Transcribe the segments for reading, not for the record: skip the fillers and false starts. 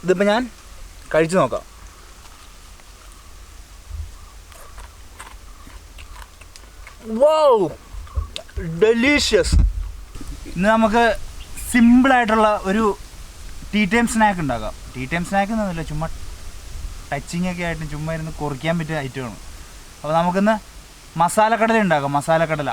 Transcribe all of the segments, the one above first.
ഇതിപ്പോൾ ഞാൻ കഴിച്ചു നോക്കാം. Wow, delicious. ഇന്ന് നമുക്ക് സിമ്പിളായിട്ടുള്ള ഒരു ടീ ടൈം സ്നാക്ക് ഉണ്ടാക്കാം. ടീ ടൈം സ്നാക്ക് എന്നൊന്നുമില്ല, ചുമ്മാ ടച്ചിങ് ഒക്കെ ആയിട്ട് ചുമ്മാ ഇരുന്ന് കുറിക്കാൻ പറ്റിയ ഐറ്റമാണ്. അപ്പോൾ നമുക്കിന്ന് മസാലക്കടല ഉണ്ടാക്കാം. മസാലക്കടല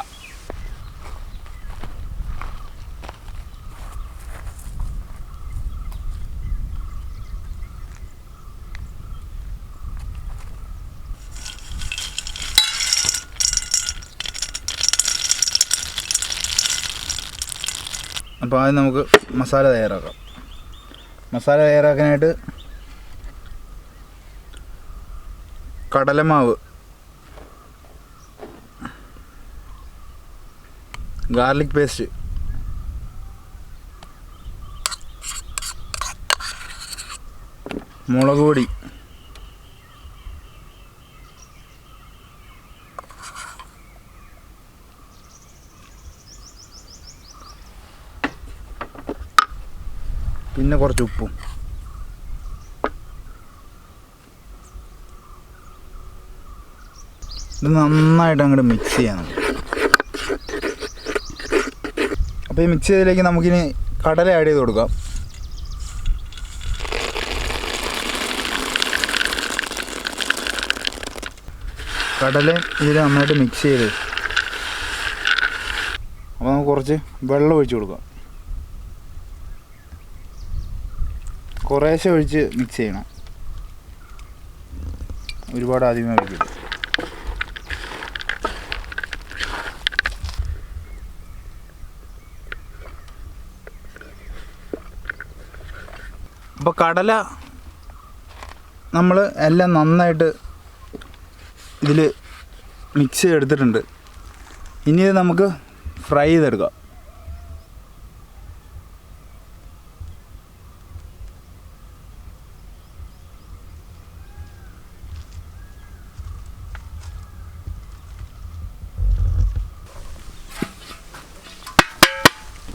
അപ്പോൾ ആദ്യം നമുക്ക് മസാല തയ്യാറാക്കാം. മസാല തയ്യാറാക്കാനായിട്ട് കടലമാവ്, ഗാർലിക് പേസ്റ്റ്, മുളക് പൊടി, പിന്നെ കുറച്ച് ഉപ്പും. ഇത് നന്നായിട്ട് അങ്ങോട്ട് മിക്സ് ചെയ്യണം. അപ്പോൾ ഈ മിക്സ് ചെയ്തതിലേക്ക് നമുക്കിനി കടല ആഡ് ചെയ്ത് കൊടുക്കാം. കടലയും ഇതിൽ നന്നായിട്ട് മിക്സ് ചെയ്ത് അപ്പോൾ നമുക്ക് കുറച്ച് വെള്ളം ഒഴിച്ച് കൊടുക്കാം. കുറേശ്ശെ ഒഴിച്ച് മിക്സ് ചെയ്യണം, ഒരുപാട് ആദ്യമേ ഒഴിക്കില്ല. അപ്പോൾ കടല നമ്മൾ എല്ലാം നന്നായിട്ട് ഇതിൽ മിക്സ് ചെയ്തെടുത്തിട്ടുണ്ട്. ഇനി ഇത് നമുക്ക് ഫ്രൈ ചെയ്തെടുക്കാം.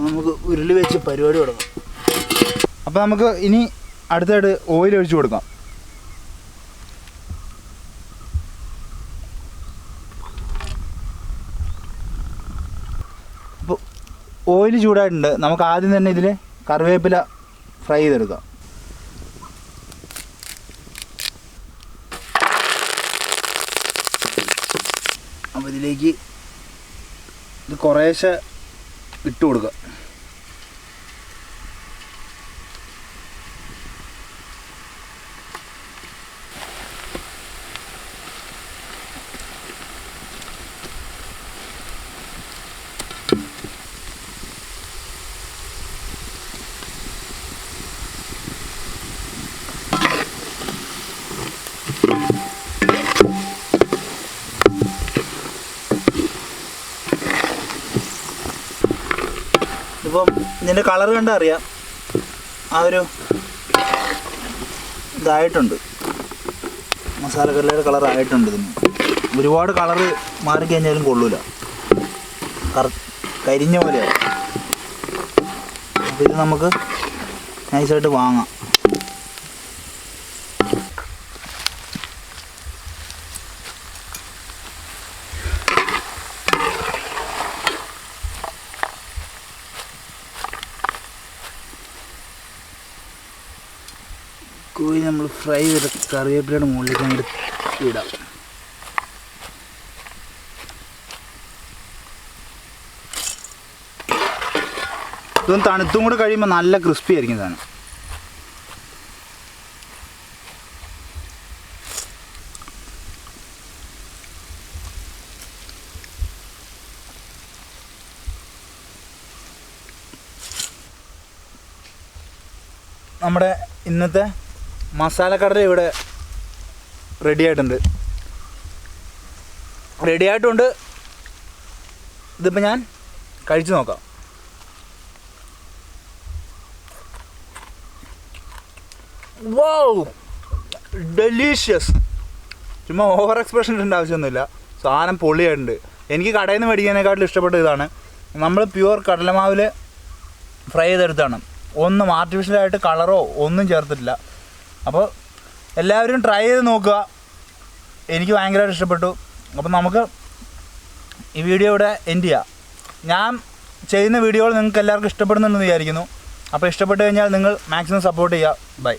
നമുക്ക് ഉരുളി വെച്ച് പരിപാടി തുടങ്ങാം. അപ്പോൾ നമുക്ക് ഇനി അടുത്തായിട്ട് ഓയിൽ ഒഴിച്ച് കൊടുക്കാം. അപ്പോൾ ഓയിൽ ചൂടായിട്ടുണ്ട്. നമുക്ക് ആദ്യം തന്നെ ഇതിൽ കറിവേപ്പില ഫ്രൈ ചെയ്തെടുക്കാം. അപ്പോൾ ഇതിലേക്ക് ഇത് കുറേശ്ശെ ഇട്ട് കൊടുക്കുക. ഇപ്പം ഇതിൻ്റെ കളർ കണ്ടാൽ അറിയാം, ആ ഒരു ഇതായിട്ടുണ്ട്, മസാലക്കടലയുടെ കളറായിട്ടുണ്ട്. ഇതിന് ഒരുപാട് കളറ് മാറിക്കഴിഞ്ഞാലും കൊള്ളൂല, കരിഞ്ഞ പോലെയാണ്. അപ്പോൾ ഇത് നമുക്ക് നൈസായിട്ട് വാങ്ങാം. കോഴി നമ്മൾ ഫ്രൈ ചെയ്ത കറിവേപ്പിലയുടെ മുകളിലേക്ക് അങ്ങോട്ട് ഇടാം. ഇതൊന്ന് തണുത്തും കൂടെ കഴിയുമ്പോൾ നല്ല ക്രിസ്പി ആയിരിക്കും സാധനം. നമ്മുടെ ഇന്നത്തെ മസാലക്കടല ഇവിടെ റെഡി ആയിട്ടുണ്ട്. ഇതിപ്പോൾ ഞാൻ കഴിച്ചു നോക്കാം. Wow, delicious. ചുമ്മാ ഓവർ എക്സ്പ്രഷൻ ഇടേണ്ട ആവശ്യമൊന്നുമില്ല, സാധനം പൊളിയായിട്ടുണ്ട്. എനിക്ക് കടയിൽ നിന്ന് മേടിക്കാനേക്കാട്ടിലും ഇഷ്ടപ്പെട്ട ഇതാണ്. നമ്മൾ പ്യുവർ കടലമാവിൽ ഫ്രൈ ചെയ്തെടുത്താണ്. ഒന്നും ആർട്ടിഫിഷ്യലായിട്ട് കളറോ ഒന്നും ചേർത്തിട്ടില്ല. അപ്പോൾ എല്ലാവരും ട്രൈ ചെയ്ത് നോക്കുക. എനിക്ക് ഭയങ്കരമായിട്ട് ഇഷ്ടപ്പെട്ടു. അപ്പോൾ നമുക്ക് ഈ വീഡിയോ ഇവിടെ എൻഡ് ചെയ്യാം. ഞാൻ ചെയ്യുന്ന വീഡിയോകൾ നിങ്ങൾക്ക് എല്ലാവർക്കും ഇഷ്ടപ്പെടുന്നുണ്ടെന്ന് വിചാരിക്കുന്നു. അപ്പോൾ ഇഷ്ടപ്പെട്ട് കഴിഞ്ഞാൽ നിങ്ങൾ മാക്സിമം സപ്പോർട്ട് ചെയ്യുക. ബൈ.